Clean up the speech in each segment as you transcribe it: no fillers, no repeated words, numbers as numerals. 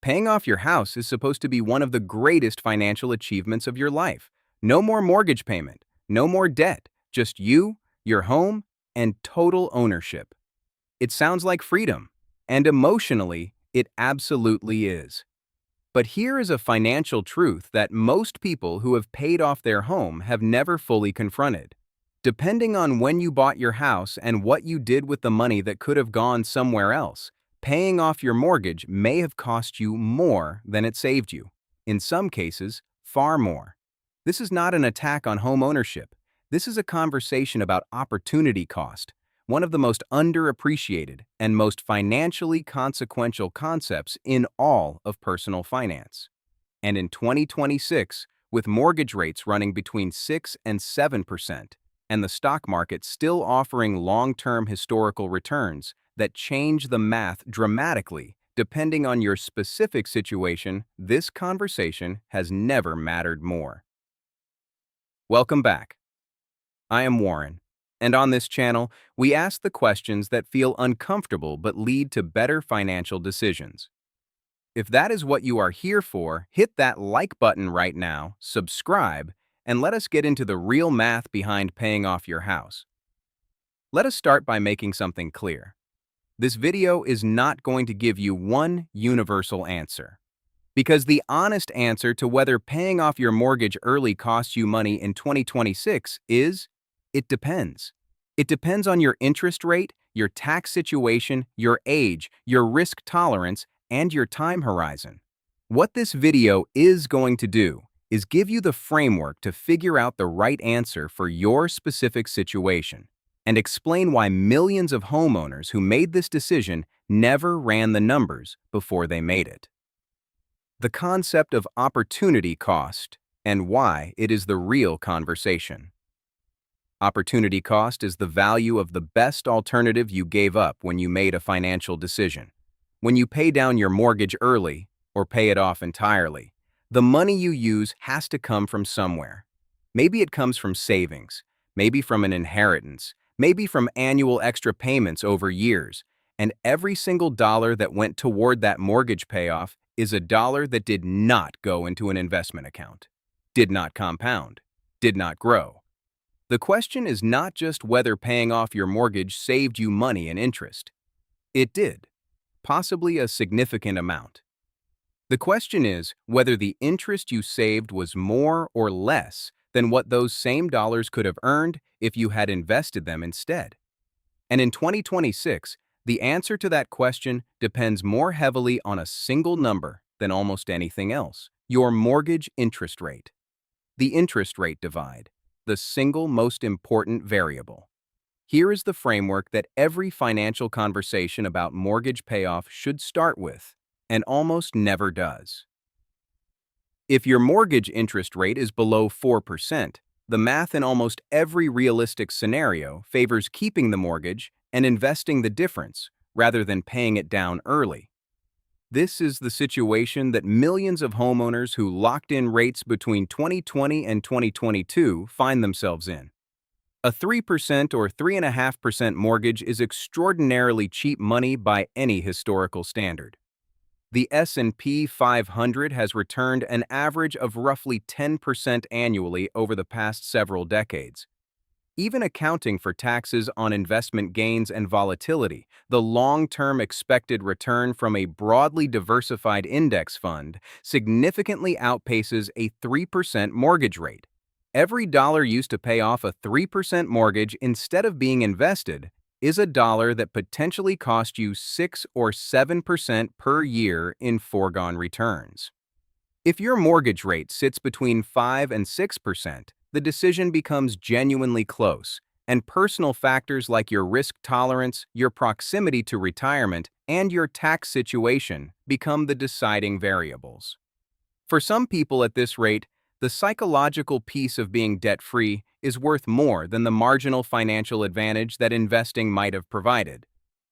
Paying off your house is supposed to be one of the greatest financial achievements of your life. No more mortgage payment, no more debt, just you, your home, and total ownership. It sounds like freedom, and emotionally, it absolutely is. But here is a financial truth that most people who have paid off their home have never fully confronted. Depending on when you bought your house and what you did with the money that could have gone somewhere else, paying off your mortgage may have cost you more than it saved you. In some cases, far more. This is not an attack on home ownership. This is a conversation about opportunity cost, one of the most underappreciated and most financially consequential concepts in all of personal finance. And in 2026, with mortgage rates running between 6 and 7%, and the stock market still offering long-term historical returns that change the math dramatically depending on your specific situation, this conversation has never mattered more. Welcome back. I am Warren, and on this channel, we ask the questions that feel uncomfortable but lead to better financial decisions. If that is what you are here for, hit that like button right now, subscribe, and let us get into the real math behind paying off your house. Let us start by making something clear. This video is not going to give you one universal answer. Because the honest answer to whether paying off your mortgage early costs you money in 2026 is, it depends. It depends on your interest rate, your tax situation, your age, your risk tolerance, and your time horizon. What this video is going to do is give you the framework to figure out the right answer for your specific situation and explain why millions of homeowners who made this decision never ran the numbers before they made it. The concept of opportunity cost and why it is the real conversation. Opportunity cost is the value of the best alternative you gave up when you made a financial decision. When you pay down your mortgage early or pay it off entirely, the money you use has to come from somewhere. Maybe it comes from savings, maybe from an inheritance, maybe from annual extra payments over years, and every single dollar that went toward that mortgage payoff is a dollar that did not go into an investment account, did not compound, did not grow. The question is not just whether paying off your mortgage saved you money and interest. It did, possibly a significant amount. The question is whether the interest you saved was more or less than what those same dollars could have earned if you had invested them instead. And in 2026, the answer to that question depends more heavily on a single number than almost anything else: your mortgage interest rate. The interest rate divide, the single most important variable. Here is the framework that every financial conversation about mortgage payoff should start with, and almost never does. If your mortgage interest rate is below 4%, the math in almost every realistic scenario favors keeping the mortgage and investing the difference rather than paying it down early. This is the situation that millions of homeowners who locked in rates between 2020 and 2022 find themselves in. A 3% or 3.5% mortgage is extraordinarily cheap money by any historical standard. The S&P 500 has returned an average of roughly 10% annually over the past several decades. Even accounting for taxes on investment gains and volatility, the long-term expected return from a broadly diversified index fund significantly outpaces a 3% mortgage rate. Every dollar used to pay off a 3% mortgage instead of being invested is a dollar that potentially cost you 6 or 7% per year in foregone returns. If your mortgage rate sits between 5 and 6%, the decision becomes genuinely close, and personal factors like your risk tolerance, your proximity to retirement, and your tax situation become the deciding variables. For some people at this rate, the psychological piece of being debt-free is worth more than the marginal financial advantage that investing might have provided.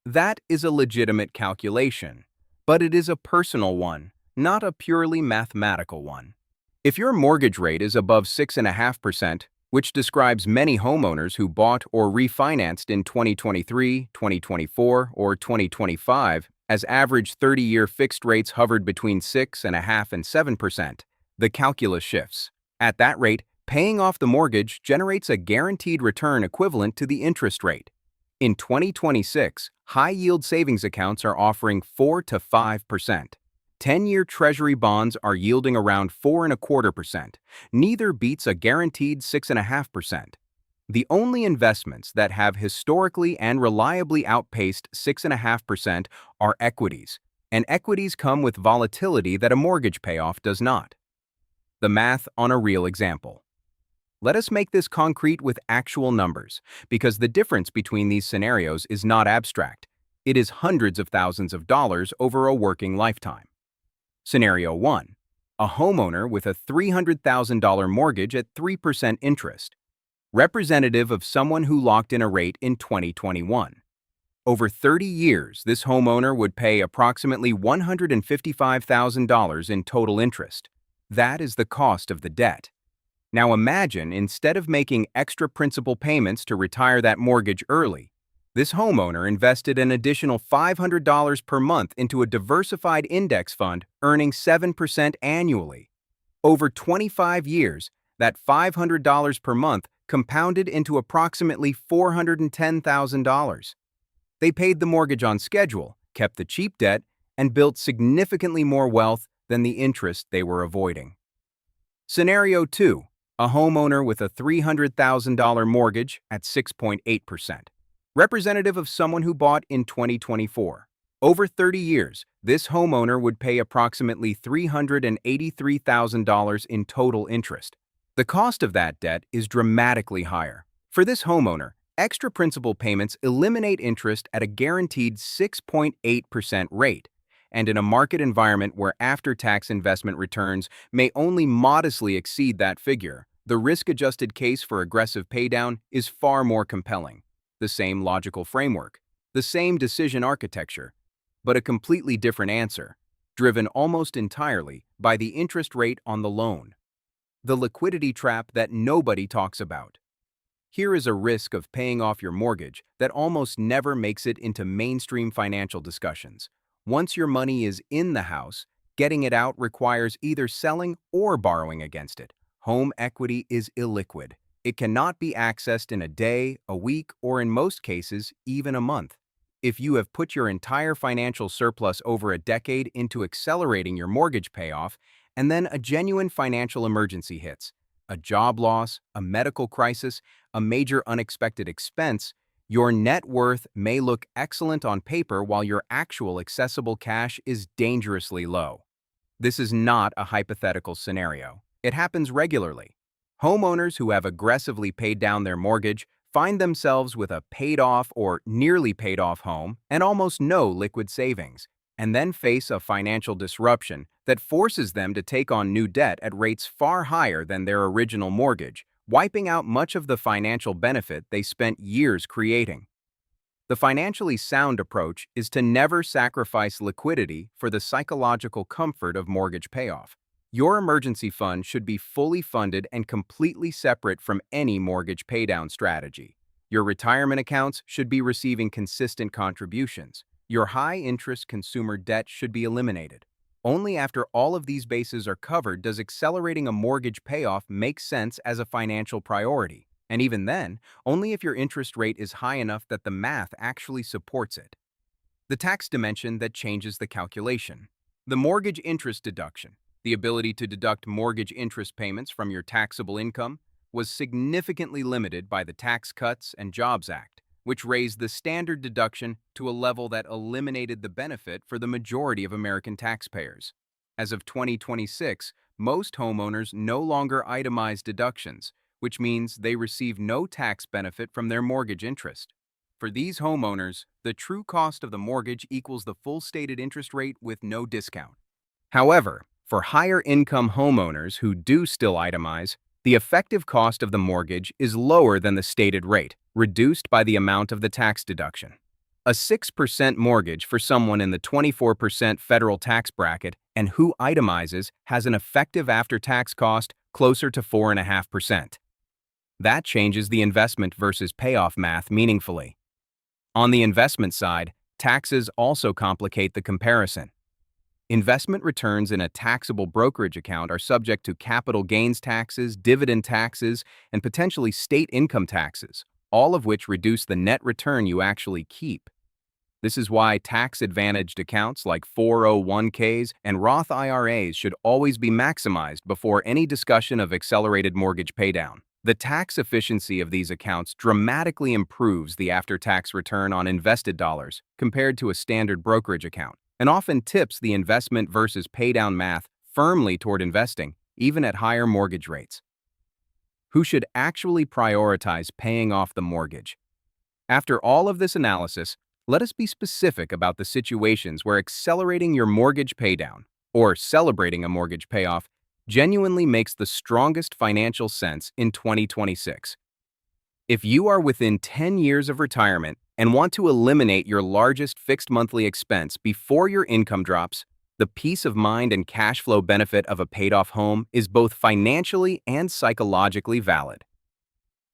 That is a legitimate calculation, but it is a personal one, not a purely mathematical one. If your mortgage rate is above 6.5%, which describes many homeowners who bought or refinanced in 2023, 2024, or 2025 As average 30-year fixed rates hovered between 6.5% and 7%, the calculus shifts. At that rate, paying off the mortgage generates a guaranteed return equivalent to the interest rate. In 2026, high-yield savings accounts are offering 4 to 5%. 10-year Treasury bonds are yielding around 4.25%. Neither beats a guaranteed 6.5%. The only investments that have historically and reliably outpaced 6.5% are equities, and equities come with volatility that a mortgage payoff does not. The math on a real example. Let us make this concrete with actual numbers, because the difference between these scenarios is not abstract. It is hundreds of thousands of dollars over a working lifetime. Scenario 1. A homeowner with a $300,000 mortgage at 3% interest. Representative of someone who locked in a rate in 2021. Over 30 years, this homeowner would pay approximately $155,000 in total interest. That is the cost of the debt. Now imagine, instead of making extra principal payments to retire that mortgage early, this homeowner invested an additional $500 per month into a diversified index fund, earning 7% annually. Over 25 years, that $500 per month compounded into approximately $410,000. They paid the mortgage on schedule, kept the cheap debt, and built significantly more wealth than the interest they were avoiding. Scenario 2. A homeowner with a $300,000 mortgage at 6.8%. Representative of someone who bought in 2024. Over 30 years, this homeowner would pay approximately $383,000 in total interest. The cost of that debt is dramatically higher. For this homeowner, extra principal payments eliminate interest at a guaranteed 6.8% rate, and in a market environment where after-tax investment returns may only modestly exceed that figure, the risk-adjusted case for aggressive paydown is far more compelling. The same logical framework, the same decision architecture, but a completely different answer, driven almost entirely by the interest rate on the loan. The liquidity trap that nobody talks about. Here is a risk of paying off your mortgage that almost never makes it into mainstream financial discussions. Once your money is in the house, getting it out requires either selling or borrowing against it. Home equity is illiquid. It cannot be accessed in a day, a week, or in most cases, even a month. If you have put your entire financial surplus over a decade into accelerating your mortgage payoff, and then a genuine financial emergency hits, a job loss, a medical crisis, a major unexpected expense, your net worth may look excellent on paper while your actual accessible cash is dangerously low. This is not a hypothetical scenario. It happens regularly. Homeowners who have aggressively paid down their mortgage find themselves with a paid-off or nearly paid-off home and almost no liquid savings, and then face a financial disruption that forces them to take on new debt at rates far higher than their original mortgage, wiping out much of the financial benefit they spent years creating. The financially sound approach is to never sacrifice liquidity for the psychological comfort of mortgage payoff. Your emergency fund should be fully funded and completely separate from any mortgage paydown strategy. Your retirement accounts should be receiving consistent contributions. Your high-interest consumer debt should be eliminated. Only after all of these bases are covered does accelerating a mortgage payoff make sense as a financial priority. And even then, only if your interest rate is high enough that the math actually supports it. The tax dimension that changes the calculation. The mortgage interest deduction, the ability to deduct mortgage interest payments from your taxable income, was significantly limited by the Tax Cuts and Jobs Act, which raised the standard deduction to a level that eliminated the benefit for the majority of American taxpayers. As of 2026, most homeowners no longer itemize deductions, which means they receive no tax benefit from their mortgage interest. For these homeowners, the true cost of the mortgage equals the full stated interest rate with no discount. However, for higher-income homeowners who do still itemize, the effective cost of the mortgage is lower than the stated rate, reduced by the amount of the tax deduction. A 6% mortgage for someone in the 24% federal tax bracket and who itemizes has an effective after-tax cost closer to 4.5%. That changes the investment versus payoff math meaningfully. On the investment side, Taxes also complicate the comparison. Investment returns in a taxable brokerage account are subject to capital gains taxes, dividend taxes, and potentially state income taxes, all of which reduce the net return you actually keep. This is why tax-advantaged accounts like 401ks and Roth IRAs should always be maximized before any discussion of accelerated mortgage paydown. The tax efficiency of these accounts dramatically improves the after-tax return on invested dollars compared to a standard brokerage account, and often tips the investment versus paydown math firmly toward investing, even at higher mortgage rates. Who should actually prioritize paying off the mortgage? After all of this analysis, let us be specific about the situations where accelerating your mortgage paydown, or celebrating a mortgage payoff, genuinely makes the strongest financial sense in 2026. If you are within 10 years of retirement and want to eliminate your largest fixed monthly expense before your income drops, the peace of mind and cash flow benefit of a paid-off home is both financially and psychologically valid.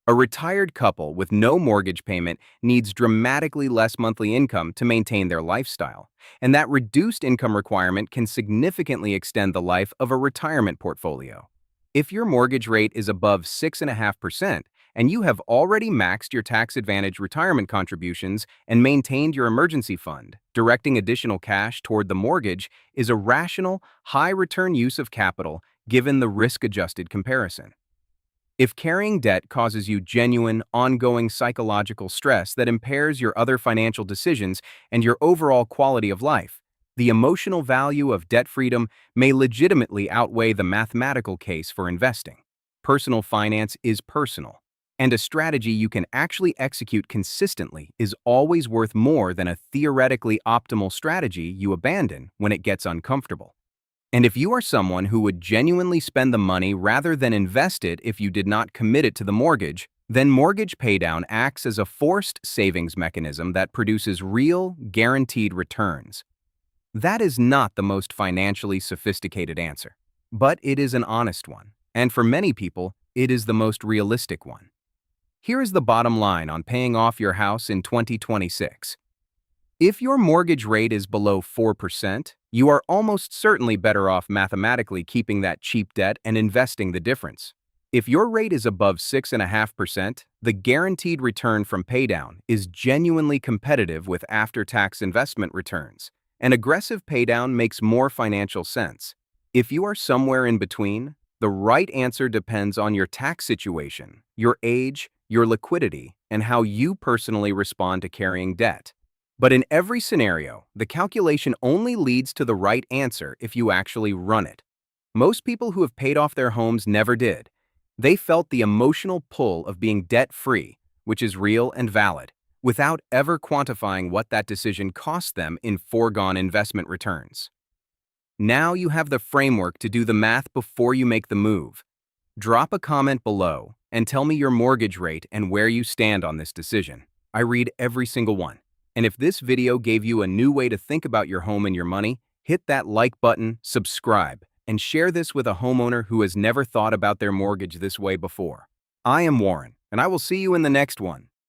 A retired couple with no mortgage payment needs dramatically less monthly income to maintain their lifestyle, and that reduced income requirement can significantly extend the life of a retirement portfolio. If your mortgage rate is above 6.5% and you have already maxed your tax-advantaged retirement contributions and maintained your emergency fund, directing additional cash toward the mortgage is a rational, high-return use of capital given the risk-adjusted comparison. If carrying debt causes you genuine, ongoing psychological stress that impairs your other financial decisions and your overall quality of life, the emotional value of debt freedom may legitimately outweigh the mathematical case for investing. Personal finance is personal, and a strategy you can actually execute consistently is always worth more than a theoretically optimal strategy you abandon when it gets uncomfortable. And if you are someone who would genuinely spend the money rather than invest it if you did not commit it to the mortgage, then mortgage paydown acts as a forced savings mechanism that produces real, guaranteed returns. That is not the most financially sophisticated answer, but it is an honest one, and for many people, it is the most realistic one. Here is the bottom line on paying off your house in 2026. If your mortgage rate is below 4%, you are almost certainly better off mathematically keeping that cheap debt and investing the difference. If your rate is above 6.5%, the guaranteed return from paydown is genuinely competitive with after-tax investment returns, and aggressive paydown makes more financial sense. If you are somewhere in between, the right answer depends on your tax situation, your age, your liquidity, and how you personally respond to carrying debt. But in every scenario, the calculation only leads to the right answer if you actually run it. Most people who have paid off their homes never did. They felt the emotional pull of being debt-free, which is real and valid, without ever quantifying what that decision cost them in foregone investment returns. Now you have the framework to do the math before you make the move. Drop a comment below and tell me your mortgage rate and where you stand on this decision. I read every single one. And if this video gave you a new way to think about your home and your money, hit that like button, subscribe, and share this with a homeowner who has never thought about their mortgage this way before. I am Warren, and I will see you in the next one.